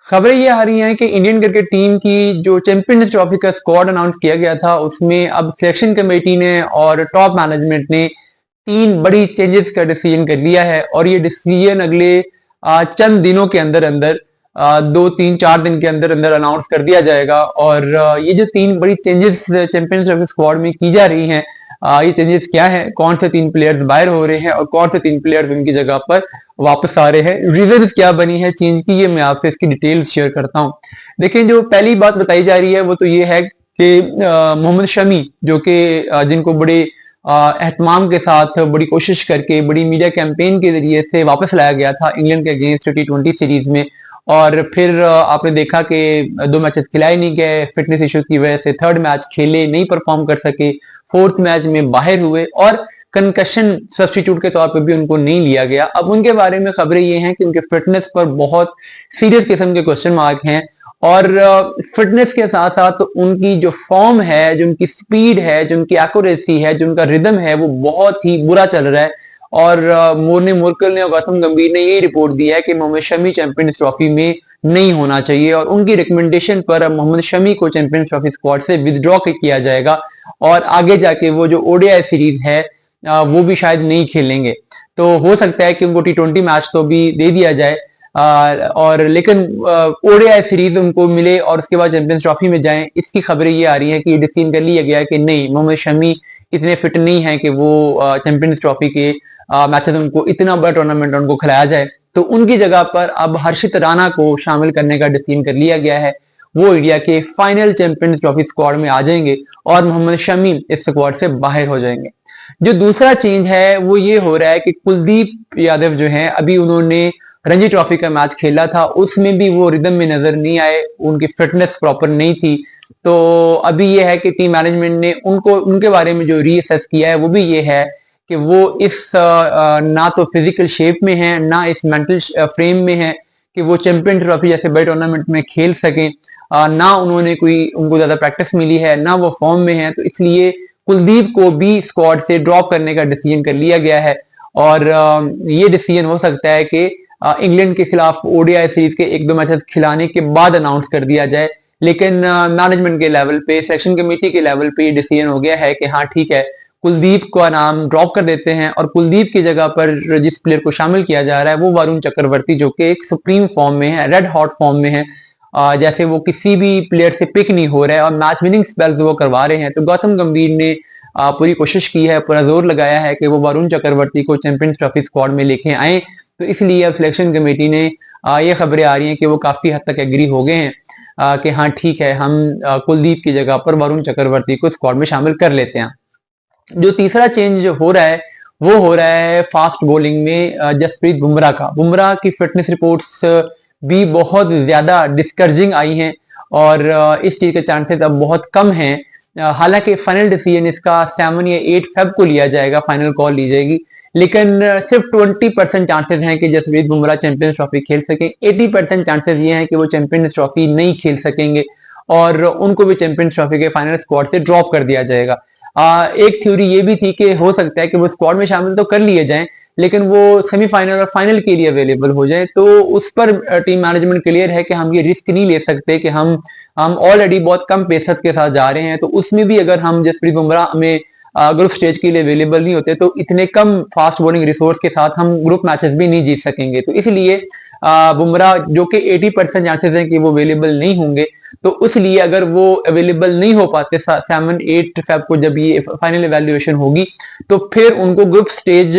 खबरें ये आ रही हैं कि इंडियन क्रिकेट टीम की जो चैंपियंस ट्रॉफी का स्क्वाड अनाउंस किया गया था, उसमें अब सिलेक्शन कमेटी ने और टॉप मैनेजमेंट ने तीन बड़ी चेंजेस का डिसीजन कर लिया है। और ये डिसीजन अगले चंद दिनों के अंदर अंदर 2 3 4 दिन के अंदर अंदर अनाउंस कर दिया जाएगा। और ये जो तीन बड़ी चेंजेस चैंपियंस ट्रॉफी स्क्वाड में की जा रही हैं, ये चेंजेस क्या है, कौन से तीन प्लेयर्स बाहर हो रहे हैं और कौन से तीन प्लेयर्स उनकी जगह पर वापस आ रहे हैं, रीजन क्या बनी है चेंज की, ये मैं आपसे इसकी डिटेल्स शेयर करता हूं। देखिए, जो पहली बात बताई जा रही है वो तो ये है कि मोहम्मद शमी, जो कि जिनको बड़े एहतमाम के साथ बड़ी कोशिश करके बड़ी मीडिया कैंपेन के जरिए से वापस लाया गया था इंग्लैंड के अगेंस्ट T20 सीरीज में, और फिर आपने देखा कि 2 मैचेस खिलाए नहीं गए फिटनेस इश्यूज की वजह से, थर्ड मैच खेले नहीं परफॉर्म कर सके, फोर्थ मैच में बाहर हुए और कंकशन सब्स्टिट्यूट के तौर पे भी उनको नहीं लिया गया। अब उनके बारे में खबरें ये हैं कि उनके फिटनेस पर बहुत सीरियस किस्म के क्वेश्चन मार्क हैं, और फिटनेस के साथ साथ उनकी जो फॉर्म है, जो उनकी स्पीड है, जो उनकी एक्यूरेसी है, जो उनका रिदम है, वो बहुत ही बुरा चल रहा है। और मोर्ने मुर्कल ने और गौतम गंभीर ने यही रिपोर्ट दिया है कि मोहम्मद शमी चैंपियंस ट्रॉफी में नहीं होना चाहिए, और उनकी रिकमेंडेशन पर मोहम्मद शमी को चैंपियंस ट्रॉफी स्क्वाड से विदड्रॉ किया जाएगा और आगे जाके वो जो ओडीआई सीरीज है वो भी शायद नहीं खेलेंगे। तो हो सकता है कि उनको T20 मैच तो भी दे दिया जाए, और लेकिन ओडीआई सीरीज उनको मिले और उसके बाद चैंपियंस ट्रॉफी में जाएं। इसकी खबरें ये आ रही हैं कि ये डिसीजन कर लिया गया है कि नहीं, मोहम्मद शमी इतने फिट नहीं है कि वो चैंपियंस ट्रॉफी के मैचेस उनको, इतना बड़ा टूर्नामेंट उनको खिलाया जाए। तो उनकी जगह पर अब हर्षित राणा को शामिल करने का डिसीजन कर लिया गया है। वो इंडिया के फाइनल चैंपियंस ट्रॉफी स्क्वाड में आ जाएंगे और मोहम्मद शमी इस स्क्वाड से बाहर हो जाएंगे। जो दूसरा चेंज है वो ये हो रहा है कि कुलदीप यादव जो है, अभी उन्होंने रणजी ट्रॉफी का मैच खेला था, उसमें भी वो रिदम में नजर नहीं आए, उनकी फिटनेस प्रॉपर नहीं थी। तो अभी ये है कि टीम मैनेजमेंट ने उनको, उनके बारे में जो रीअसेस किया है वो भी ये है कि वो इस ना तो फिजिकल शेप में है, ना इस मेंटल फ्रेम में है कि वो चैंपियन ट्रॉफी जैसे बड़े टूर्नामेंट में खेल सकें। ना उन्होंने कोई, उनको ज्यादा प्रैक्टिस मिली है, ना वो फॉर्म में है। तो इसलिए कुलदीप को भी स्क्वाड से ड्रॉप करने का डिसीजन कर लिया गया है। और ये डिसीजन हो सकता है कि इंग्लैंड के खिलाफ ओडीआई सीरीज के 1 2 मैचेस खिलाने के बाद अनाउंस कर दिया जाए। लेकिन मैनेजमेंट के लेवल पे, सिलेक्शन कमेटी के लेवल पे ये डिसीजन हो गया है कि हाँ ठीक है, कुलदीप का नाम ड्रॉप कर देते हैं और कुलदीप की जगह पर जिस प्लेयर को शामिल किया जा रहा है वो वरुण चक्रवर्ती, जो कि एक सुप्रीम फॉर्म में है, रेड हॉट फॉर्म में है। जैसे वो किसी भी प्लेयर से पिक नहीं हो रहा है और मैच विनिंग स्पेल्स वो करवा रहे हैं। तो गौतम गंभीर ने पूरी कोशिश की है, पूरा जोर लगाया है कि वो वरुण चक्रवर्ती को चैंपियंस ट्रॉफी स्क्वाड में लेके आए। तो इसलिए अब सिलेक्शन कमेटी ने, ये खबरें आ रही हैं कि वो काफी हद तक एग्री हो गए हैं कि हाँ ठीक है, हम कुलदीप की जगह पर वरुण चक्रवर्ती को स्क्वाड में शामिल कर लेते हैं। जो तीसरा चेंज हो रहा है वो हो रहा है फास्ट बॉलिंग में जसप्रीत बुमराह का। बुमराह की फिटनेस रिपोर्ट्स भी बहुत ज्यादा डिस्करेजिंग आई हैं और इस चीज के चांसेस अब बहुत कम हैं। हालांकि फाइनल डिसीजन इसका 7 या 8 फेब को लिया जाएगा, फाइनल कॉल ली जाएगी, लेकिन सिर्फ 20% चांसेस हैं कि जसप्रीत बुमराह चैंपियंस ट्रॉफी खेल सकें। 80% चांसेस ये हैं कि वो चैंपियंस ट्रॉफी नहीं खेल सकेंगे और उनको भी चैंपियंस ट्रॉफी के फाइनल स्क्वाड से ड्रॉप कर दिया जाएगा। एक थ्योरी ये भी थी कि हो सकता है कि वो स्क्वाड में शामिल तो कर लिए जाएं, लेकिन वो सेमीफाइनल और फाइनल के लिए अवेलेबल हो जाए। तो उस पर टीम मैनेजमेंट क्लियर है कि हम ये रिस्क नहीं ले सकते कि हम ऑलरेडी बहुत कम पेसत के साथ जा रहे हैं, तो उसमें भी अगर हम जसप्रीत बुमराह में ग्रुप स्टेज के लिए अवेलेबल नहीं होते तो इतने कम फास्ट बॉलिंग रिसोर्स के साथ हम ग्रुप मैचेस भी नहीं जीत सकेंगे। तो इसलिए बुमराह, जो कि 80% चांसेस हैं कि वो अवेलेबल नहीं होंगे, तो इसलिए अगर वो अवेलेबल नहीं हो पाते 7 8 फेब को जब ये फाइनल इवैल्यूएशन होगी, तो फिर उनको ग्रुप स्टेज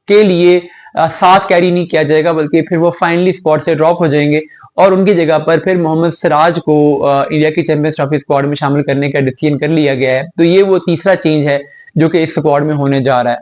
के लिए साथ कैरी नहीं किया जाएगा, बल्कि फिर वो फाइनली स्क्वाड से ड्रॉप हो जाएंगे और उनकी जगह पर फिर मोहम्मद सिराज को इंडिया की चैंपियंस ट्रॉफी स्क्वाड में शामिल करने का डिसीजन कर लिया गया है। तो ये वो तीसरा चेंज है जो कि इस स्क्वाड में होने जा रहा है।